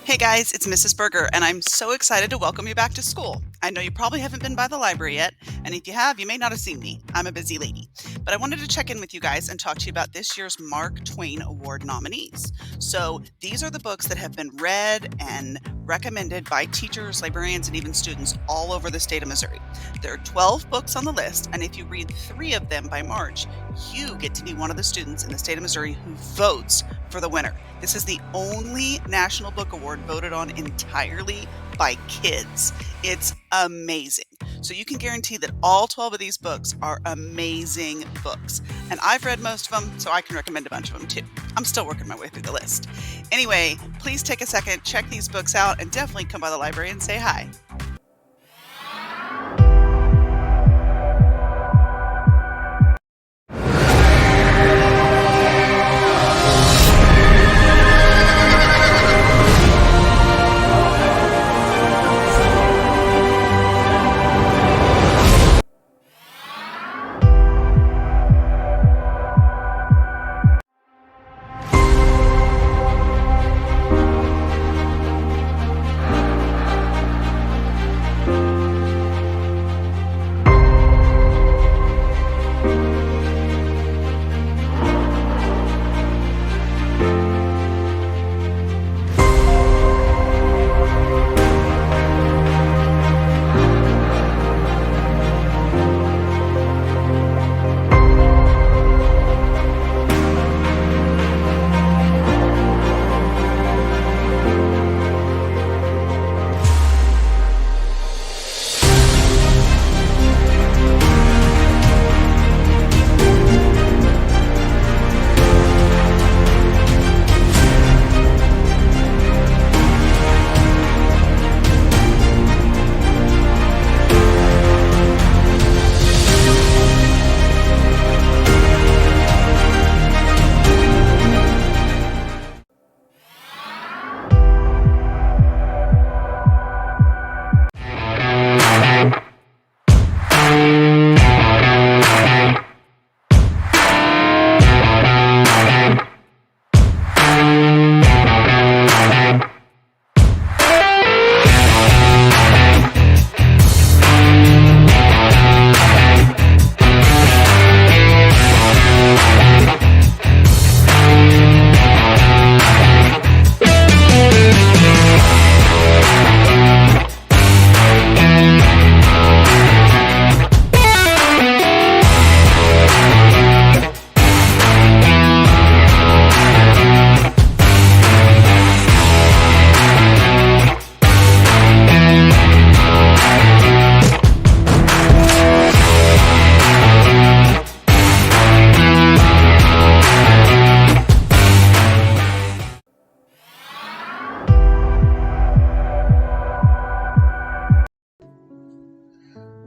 Hey guys, it's Mrs. Berger, and I'm so excited to welcome you back to school. I know you probably haven't been by the library yet, and if you have, you may not have seen me. I'm a busy lady. But I wanted to check in with you guys and talk to you about this year's Mark Twain Award nominees. So these are the books that have been read and recommended by teachers, librarians, and even students all over the state of Missouri. There are 12 books on the list, and if you read 3 of them by March, you get to be one of the students in the state of Missouri who votes for the winner. This is the only National Book Award voted on entirely by kids. It's amazing. So you can guarantee that all 12 of these books are amazing books. And I've read most of them, so I can recommend a bunch of them too. I'm still working my way through the list. Anyway, please take a second, check these books out, and definitely come by the library and say hi.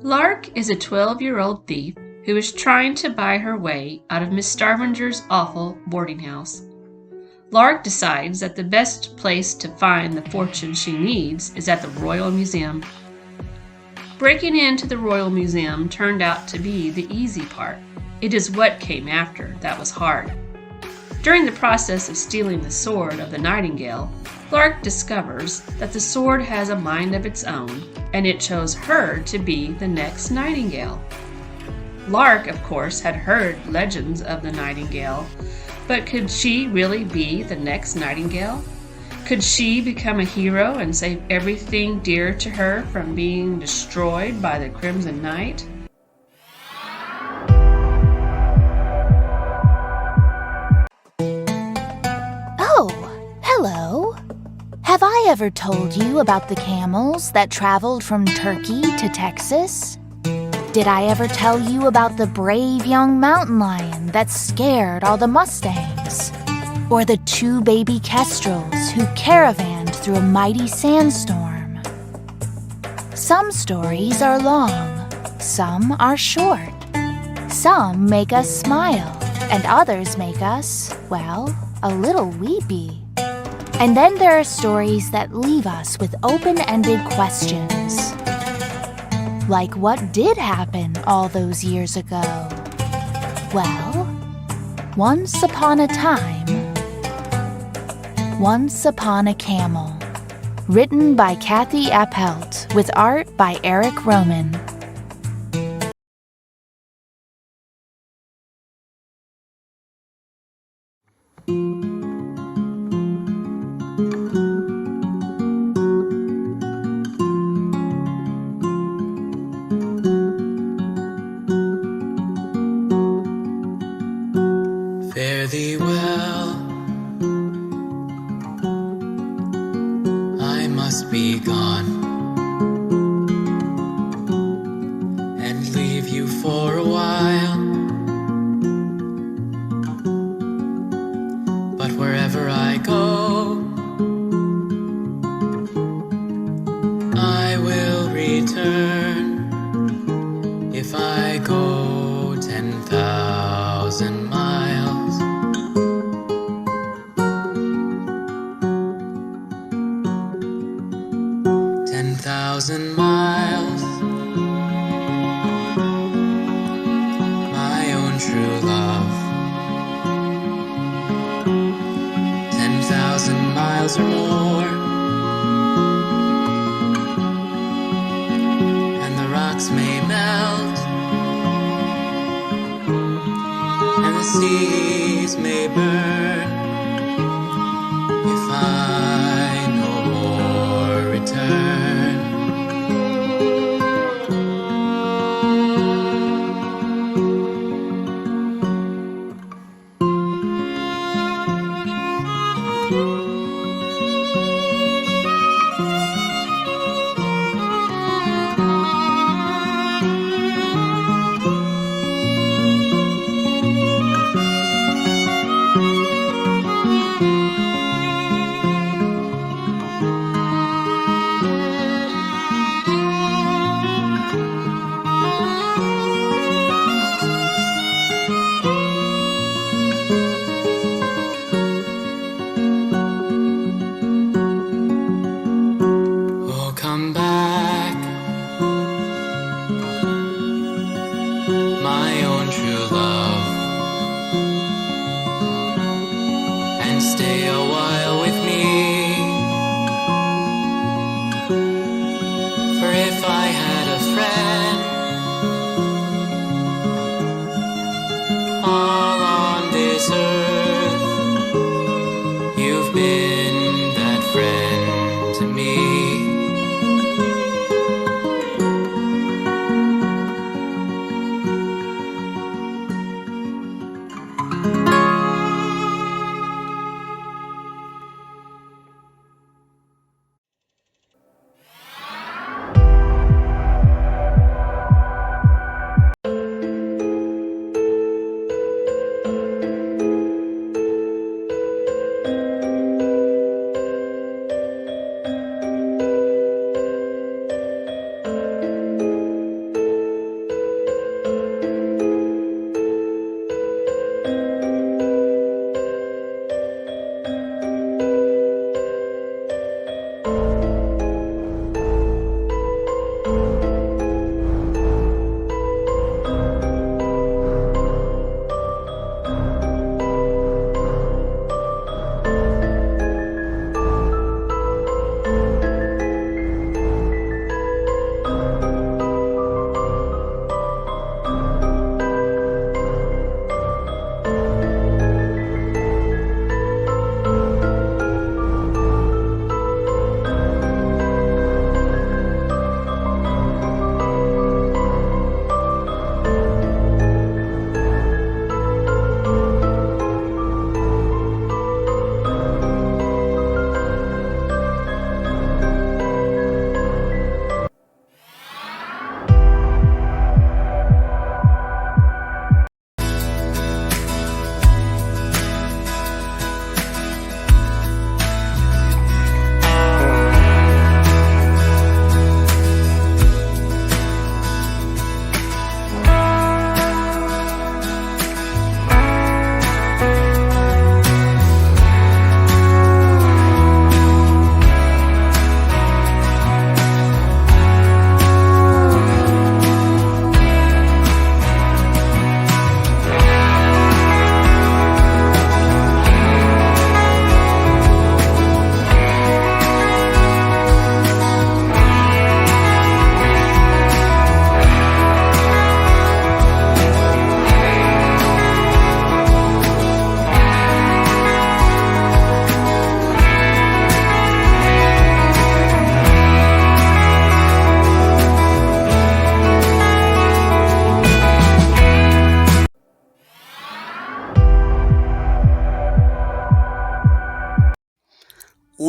Lark is a 12-year-old thief who is trying to buy her way out of Miss Starvinger's awful boarding house. Lark decides that the best place to find the fortune she needs is at the Royal Museum. Breaking into the Royal Museum turned out to be the easy part. It is what came after that was hard. During the process of stealing the sword of the Nightingale, Lark discovers that the sword has a mind of its own, and it chose her to be the next Nightingale. Lark, of course, had heard legends of the Nightingale, but could she really be the next Nightingale? Could she become a hero and save everything dear to her from being destroyed by the Crimson Knight? Oh, hello. Have I ever told you about the camels that traveled from Turkey to Texas? Did I ever tell you about the brave young mountain lion that scared all the Mustangs? Or the 2 baby kestrels who caravanned through a mighty sandstorm? Some stories are long, some are short. Some make us smile, and others make us, well, a little weepy. And then there are stories that leave us with open-ended questions. Like what did happen all those years ago? Well, once upon a time, once upon a camel. Written by Kathy Appelt, with art by Eric Roman. Fare thee well, I must be gone and leave you for a while. But wherever I go, I will return. If I go 10,000 miles, 10,000 miles, my own true love. 10,000 miles or more, and the rocks may melt, and the seas may burn, if I no more return.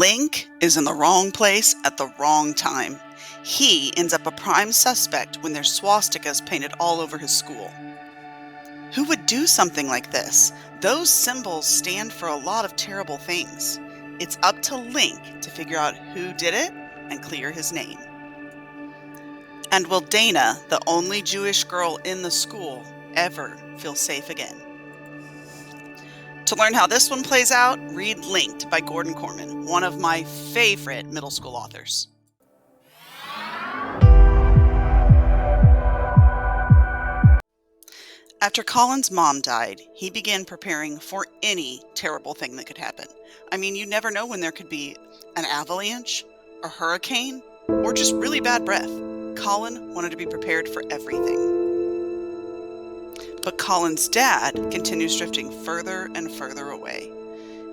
Link is in the wrong place at the wrong time. He ends up a prime suspect when there's swastikas painted all over his school. Who would do something like this? Those symbols stand for a lot of terrible things. It's up to Link to figure out who did it and clear his name. And will Dana, the only Jewish girl in the school, ever feel safe again? To learn how this one plays out, read Linked by Gordon Corman, one of my favorite middle school authors. After Colin's mom died, he began preparing for any terrible thing that could happen. I mean, you never know when there could be an avalanche, a hurricane, or just really bad breath. Colin wanted to be prepared for everything. But Colin's dad continues drifting further and further away.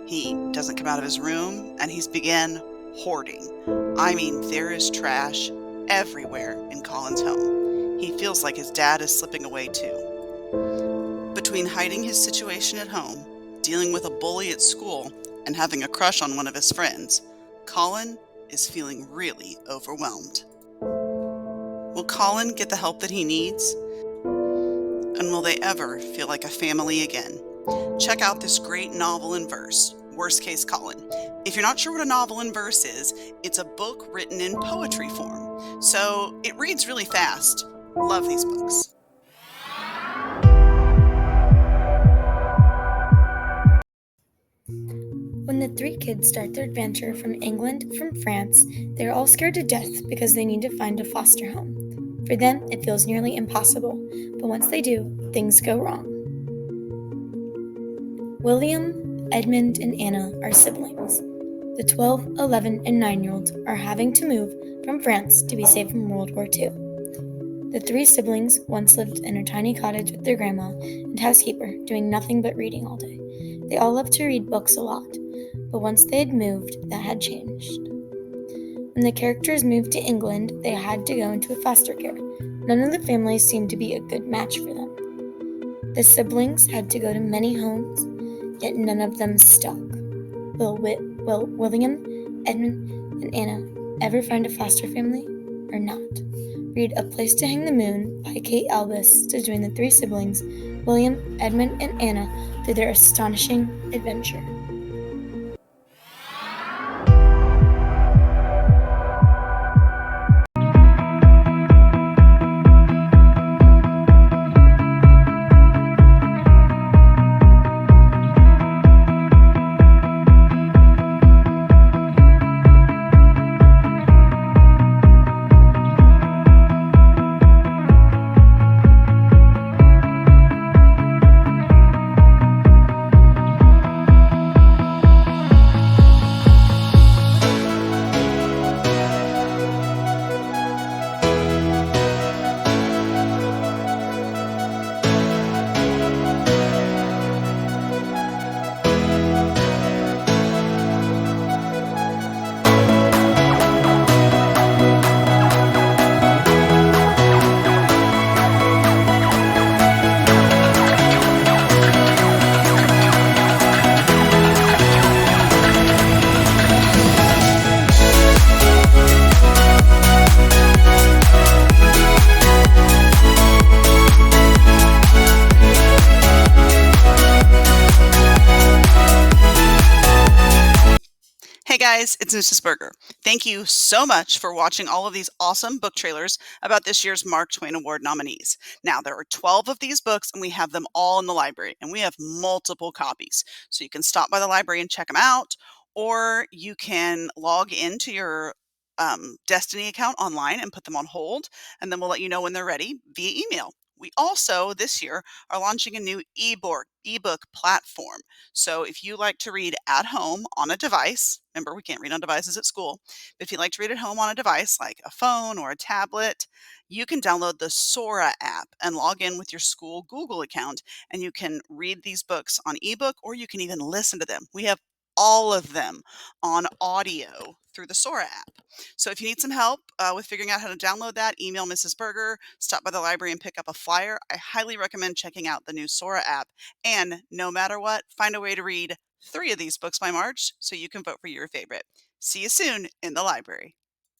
He doesn't come out of his room, and he's began hoarding. I mean, there is trash everywhere in Colin's home. He feels like his dad is slipping away too. Between hiding his situation at home, dealing with a bully at school, and having a crush on one of his friends, Colin is feeling really overwhelmed. Will Colin get the help that he needs? And will they ever feel like a family again? Check out this great novel in verse, Worst Case Colin. If you're not sure what a novel in verse is, it's a book written in poetry form. So it reads really fast. Love these books. When the three kids start their adventure from England, from France, they are all scared to death because they need to find a foster home. For them, it feels nearly impossible, but once they do, things go wrong. William, Edmund, and Anna are siblings. The 12, 11, and 9-year-olds are having to move from France to be safe from World War II. The three siblings once lived in a tiny cottage with their grandma and housekeeper, doing nothing but reading all day. They all loved to read books a lot, but once they had moved, that had changed. When the characters moved to England, they had to go into foster care. None of the families seemed to be a good match for them. The siblings had to go to many homes, yet none of them stuck. Will William, Edmund, and Anna ever find a foster family or not? Read A Place to Hang the Moon by Kate Albus to join the three siblings, William, Edmund, and Anna, through their astonishing adventure. Hey guys, it's Mrs. Berger. Thank you so much for watching all of these awesome book trailers about this year's Mark Twain Award nominees. Now, there are 12 of these books and we have them all in the library, and we have multiple copies. So you can stop by the library and check them out, or you can log into your Destiny account online and put them on hold, and then we'll let you know when they're ready via email. We also, this year, are launching a new ebook platform. So if you like to read at home on a device, remember we can't read on devices at school, but if you like to read at home on a device like a phone or a tablet, you can download the Sora app and log in with your school Google account, and you can read these books on ebook, or you can even listen to them. We have all of them on audio through the Sora app. So if you need some help with figuring out how to download that, email Mrs. Berger, stop by the library and pick up a flyer. I highly recommend checking out the new Sora app. And no matter what, find a way to read 3 of these books by March so you can vote for your favorite. See you soon in the library.